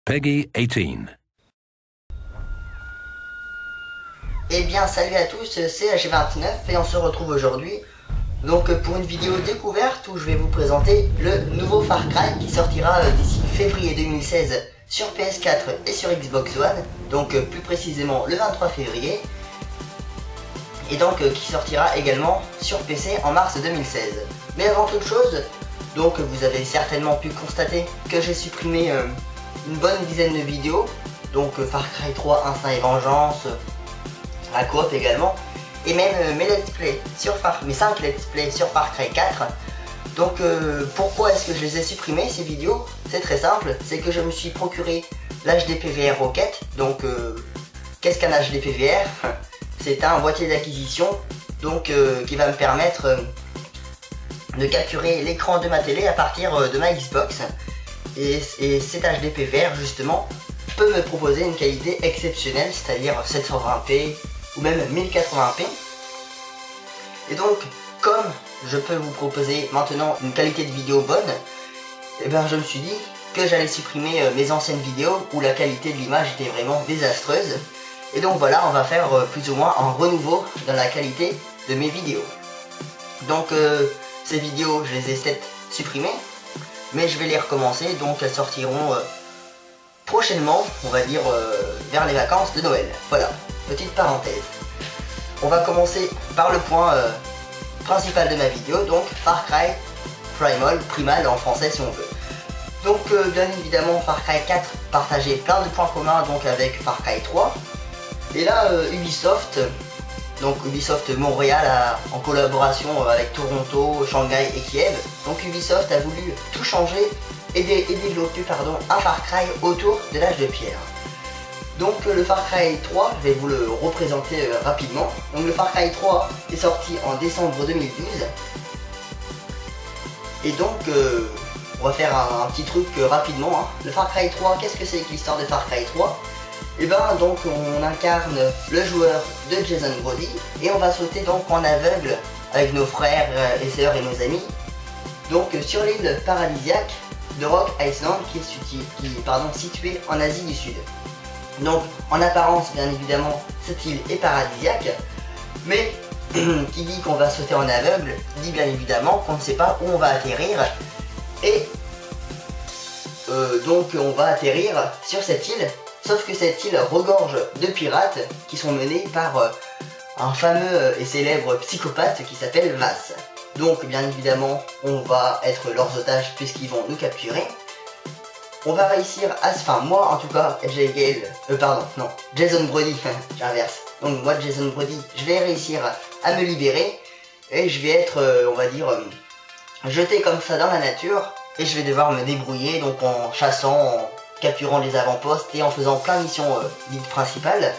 Peggy 18. Eh bien salut à tous, c'est AG29 et on se retrouve aujourd'hui donc pour une vidéo découverte où je vais vous présenter le nouveau Far Cry qui sortira d'ici février 2016 sur PS4 et sur Xbox One, donc plus précisément le 23 février, et donc qui sortira également sur PC en mars 2016. Mais avant toute chose, donc vous avez certainement pu constater que j'ai supprimé une bonne dizaine de vidéos, donc Far Cry 3, Instinct et Vengeance, la coop également, et même mes let's play sur mes 5 let's play sur Far Cry 4. Donc pourquoi est-ce que je les ai supprimés ces vidéos? C'est très simple, c'est que je me suis procuré l'HDPVR Rocket. Donc qu'est-ce qu'un HDPVR? C'est un boîtier d'acquisition donc qui va me permettre de capturer l'écran de ma télé à partir de ma Xbox, et cet HDPVR justement peut me proposer une qualité exceptionnelle, c'est-à-dire 720p ou même 1080p. Et donc comme je peux vous proposer maintenant une qualité de vidéo bonne, et bien je me suis dit que j'allais supprimer mes anciennes vidéos où la qualité de l'image était vraiment désastreuse. Et donc voilà, on va faire plus ou moins un renouveau dans la qualité de mes vidéos. Donc ces vidéos, je les ai peut-être supprimées, mais je vais les recommencer, donc elles sortiront prochainement, on va dire vers les vacances de Noël. Voilà, petite parenthèse. On va commencer par le point principal de ma vidéo, donc Far Cry Primal en français si on veut. Donc bien évidemment Far Cry 4 partageait plein de points communs donc avec Far Cry 3. Et là Ubisoft, donc Ubisoft Montréal en collaboration avec Toronto, Shanghai et Kiev, donc Ubisoft a voulu tout changer et développer un Far Cry autour de l'âge de pierre. Donc le Far Cry 3, je vais vous le représenter rapidement. Donc le Far Cry 3 est sorti en décembre 2012. Et donc on va faire un petit truc rapidement. Le Far Cry 3, qu'est-ce que c'est que l'histoire de Far Cry 3? Et ben donc on incarne le joueur de Jason Brody et on va sauter donc en aveugle avec nos frères et sœurs et nos amis, donc sur l'île paradisiaque de Rock Island qui est située en Asie du Sud. Donc en apparence bien évidemment cette île est paradisiaque, mais qui dit qu'on va sauter en aveugle dit bien évidemment qu'on ne sait pas où on va atterrir, et donc on va atterrir sur cette île. Sauf que cette île regorge de pirates qui sont menés par un fameux et célèbre psychopathe qui s'appelle Vaas. Donc bien évidemment on va être leurs otages puisqu'ils vont nous capturer. On va réussir à moi en tout cas, Jason Brody, j'inverse. Donc moi Jason Brody, je vais réussir à me libérer et je vais être, on va dire, jeté comme ça dans la nature, et je vais devoir me débrouiller donc en chassant, en capturant les avant-postes et en faisant plein de missions dites principales,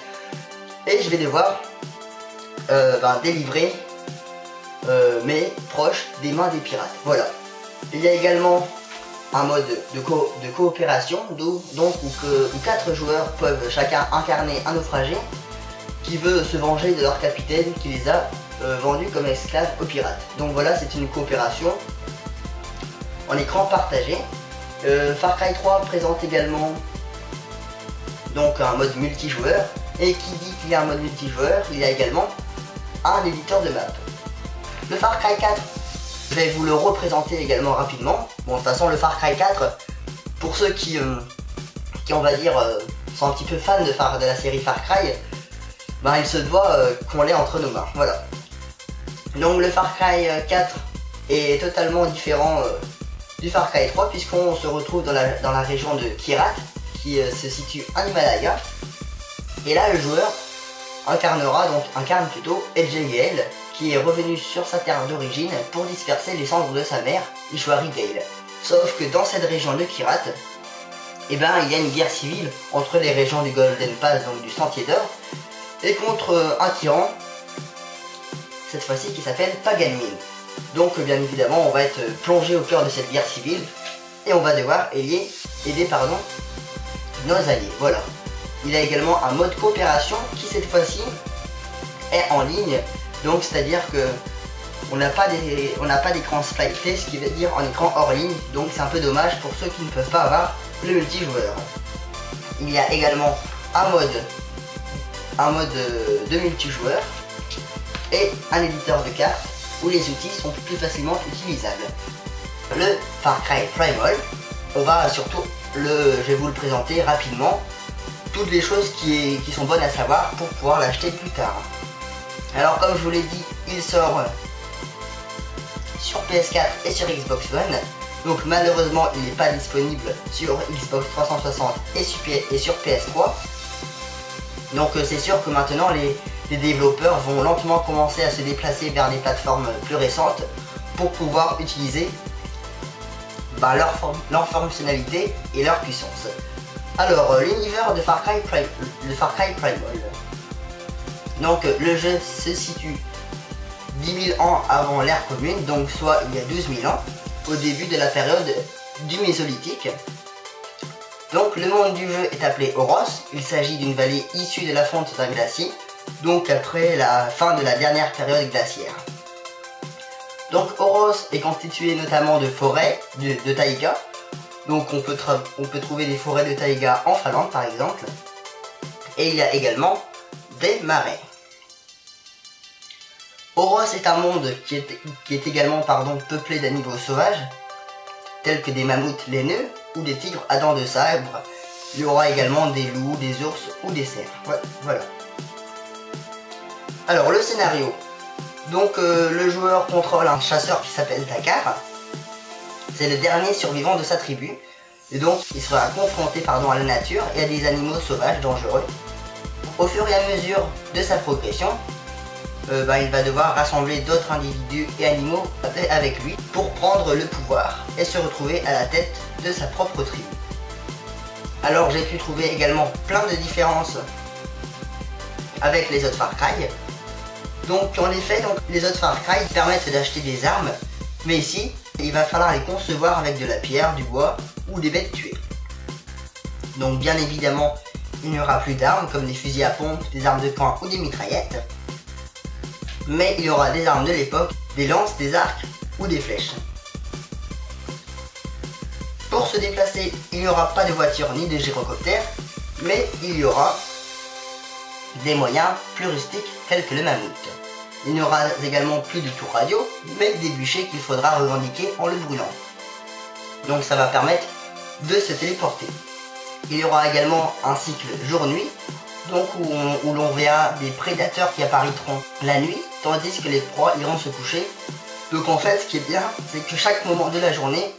et je vais devoir délivrer mes proches des mains des pirates. Voilà. Il y a également un mode de coopération où 4 joueurs peuvent chacun incarner un naufragé qui veut se venger de leur capitaine qui les a vendus comme esclaves aux pirates. Donc voilà, c'est une coopération en écran partagé. Far Cry 3 présente également donc un mode multijoueur, et qui dit qu'il y a un mode multijoueur, il y a également un éditeur de map. Le Far Cry 4, je vais vous le représenter également rapidement. Bon, de toute façon le Far Cry 4, pour ceux qui on va dire sont un petit peu fans de la série Far Cry, il se doit qu'on l'ait entre nos mains. Voilà. Donc le Far Cry 4 est totalement différent du Far Cry 3, puisqu'on se retrouve dans la région de Kyrat qui se situe en Himalaya, et là le joueur incarne plutôt LJL, qui est revenu sur sa terre d'origine pour disperser les cendres de sa mère, Ishwari Dale. Sauf que dans cette région de Kyrat, il y a une guerre civile entre les régions du Golden Pass, donc du Sentier d'Or, et contre un tyran, cette fois-ci qui s'appelle Pagan Min. Donc bien évidemment on va être plongé au cœur de cette guerre civile et on va devoir aider nos alliés. Voilà. Il y a également un mode coopération qui cette fois-ci est en ligne, donc c'est à dire que on n'a pas d'écran splitté, ce qui veut dire en écran hors ligne, donc c'est un peu dommage pour ceux qui ne peuvent pas avoir le multijoueur. il y a également un mode de multijoueur et un éditeur de cartes où les outils sont plus facilement utilisables. Le Far Cry Primal, on va surtout je vais vous le présenter rapidement, toutes les choses qui sont bonnes à savoir pour pouvoir l'acheter plus tard. Alors comme je vous l'ai dit, il sort sur PS4 et sur Xbox One. Donc malheureusement il n'est pas disponible sur Xbox 360 et sur PS3. Donc c'est sûr que maintenant les développeurs vont lentement commencer à se déplacer vers des plateformes plus récentes pour pouvoir utiliser leur fonctionnalité et leur puissance. Alors l'univers de Far Cry Primal. Donc le jeu se situe 10 000 ans avant l'ère commune, donc soit il y a 12 000 ans, au début de la période du Mésolithique. Donc le monde du jeu est appelé Oros, il s'agit d'une vallée issue de la fonte d'un glacier, donc après la fin de la dernière période glaciaire. Donc Oros est constitué notamment de forêts de taïga, donc on peut trouver des forêts de taïga en Finlande par exemple, et il y a également des marais. Oros est un monde qui est également peuplé d'animaux sauvages, tels que des mammouths laineux ou des tigres à dents de sabre. Il y aura également des loups, des ours ou des cerfs. Voilà. Alors le scénario. Donc le joueur contrôle un chasseur qui s'appelle Takar. C'est le dernier survivant de sa tribu. Et donc il sera confronté à la nature et à des animaux sauvages dangereux. Au fur et à mesure de sa progression, il va devoir rassembler d'autres individus et animaux avec lui pour prendre le pouvoir et se retrouver à la tête de sa propre tribu. Alors j'ai pu trouver également plein de différences avec les autres Far Cry. Donc en effet, les autres Far Cry permettent d'acheter des armes, mais ici, il va falloir les concevoir avec de la pierre, du bois ou des bêtes tuées. Donc bien évidemment, il n'y aura plus d'armes comme des fusils à pompe, des armes de camp ou des mitraillettes. Mais il y aura des armes de l'époque, des lances, des arcs ou des flèches. Pour se déplacer, il n'y aura pas de voiture ni de gyrocoptère, mais il y aura des moyens plus rustiques tels que le mammouth. Il n'y aura également plus de tour radio, mais des bûchers qu'il faudra revendiquer en le brûlant. Donc ça va permettre de se téléporter. Il y aura également un cycle jour-nuit, donc où l'on verra des prédateurs qui apparaîtront la nuit, tandis que les proies iront se coucher. Donc en fait, ce qui est bien, c'est que chaque moment de la journée,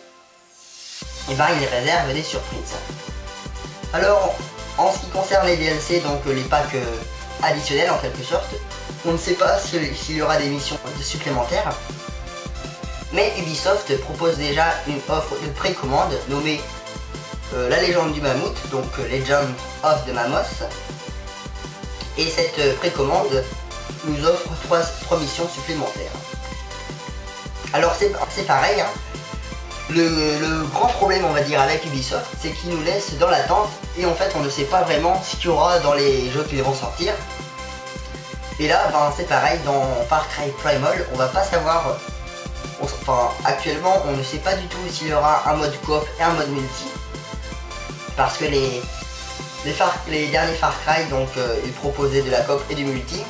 il réserve des surprises. Alors, en ce qui concerne les DLC, donc les packs additionnels en quelque sorte, on ne sait pas s'il y aura des missions supplémentaires, mais Ubisoft propose déjà une offre de précommande nommée La Légende du Mammouth, donc Legend of the Mammoth, et cette précommande nous offre 3 missions supplémentaires. Alors c'est pareil, hein. Le grand problème on va dire avec Ubisoft, c'est qu'ils nous laissent dans l'attente et en fait on ne sait pas vraiment ce qu'il y aura dans les jeux qui vont sortir. Et là c'est pareil, dans Far Cry Primal on va pas savoir, actuellement on ne sait pas du tout s'il y aura un mode coop et un mode multi, parce que les derniers Far Cry ils proposaient de la coop et du multi.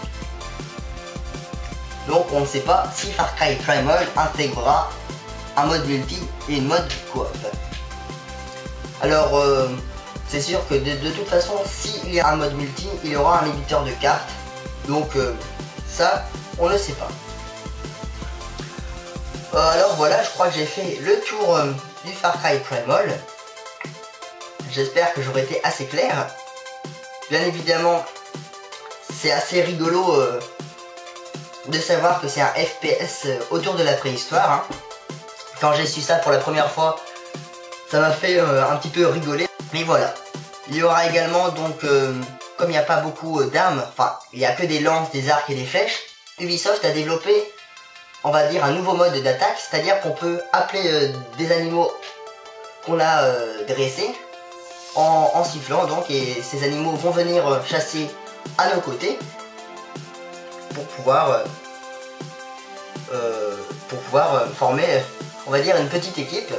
Donc on ne sait pas si Far Cry Primal intégrera un mode multi et une mode coop. Alors c'est sûr que de toute façon s'il y a un mode multi, il y aura un éditeur de cartes. Donc ça on ne sait pas. Alors voilà, je crois que j'ai fait le tour du Far Cry Primal. J'espère que j'aurai été assez clair. Bien évidemment c'est assez rigolo de savoir que c'est un FPS autour de la préhistoire, hein. Quand j'ai su ça pour la première fois, ça m'a fait un petit peu rigoler. Mais voilà. Il y aura également comme il n'y a pas beaucoup d'armes, il n'y a que des lances, des arcs et des flèches, Ubisoft a développé, on va dire, un nouveau mode d'attaque, c'est-à-dire qu'on peut appeler des animaux qu'on a dressés en sifflant, et ces animaux vont venir chasser à nos côtés pour pouvoir former, on va dire, une petite équipe.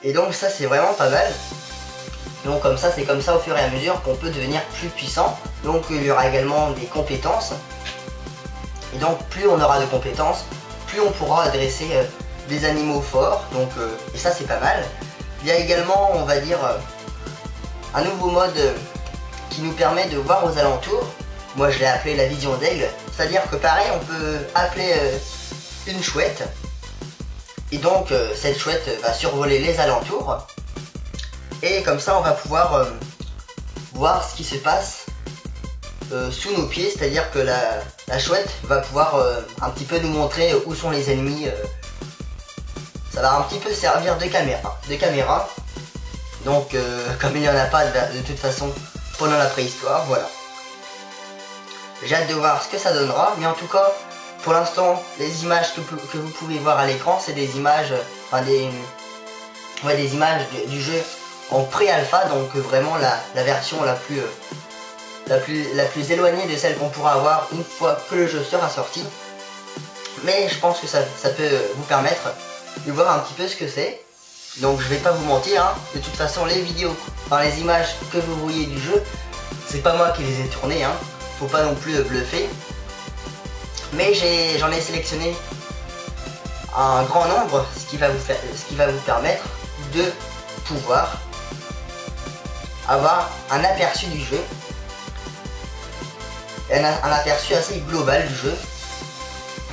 Et donc ça c'est vraiment pas mal. Donc comme ça, c'est comme ça au fur et à mesure qu'on peut devenir plus puissant. Donc il y aura également des compétences. Et donc plus on aura de compétences, plus on pourra dresser des animaux forts. Donc et ça c'est pas mal. Il y a également, on va dire, un nouveau mode qui nous permet de voir aux alentours. Moi je l'ai appelé la vision d'aigle. C'est-à-dire que pareil, on peut appeler une chouette. Et donc cette chouette va survoler les alentours. Et comme ça on va pouvoir voir ce qui se passe sous nos pieds. C'est-à-dire que la chouette va pouvoir un petit peu nous montrer où sont les ennemis. Ça va un petit peu servir de caméra. Donc comme il n'y en a pas de toute façon pendant la préhistoire, voilà. J'ai hâte de voir ce que ça donnera, mais en tout cas, pour l'instant, les images que vous pouvez voir à l'écran, c'est des images, des images du jeu en pré-alpha, donc vraiment la version la plus éloignée de celle qu'on pourra avoir une fois que le jeu sera sorti. Mais je pense que ça peut vous permettre de voir un petit peu ce que c'est. Donc je vais pas vous mentir, hein. De toute façon les vidéos, les images que vous voyez du jeu, c'est pas moi qui les ai tournées, hein. Faut pas non plus bluffer. Mais j'en ai sélectionné un grand nombre, ce qui va vous permettre de pouvoir avoir un aperçu du jeu. Un aperçu assez global du jeu.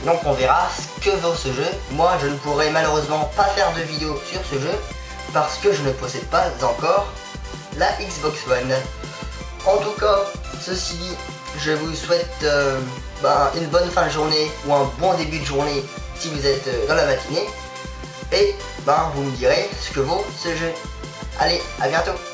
Donc on verra ce que vaut ce jeu. Moi je ne pourrai malheureusement pas faire de vidéo sur ce jeu parce que je ne possède pas encore la Xbox One. En tout cas, ceci dit, je vous souhaite une bonne fin de journée ou un bon début de journée si vous êtes dans la matinée. Et vous me direz ce que vaut ce jeu. Allez, à bientôt!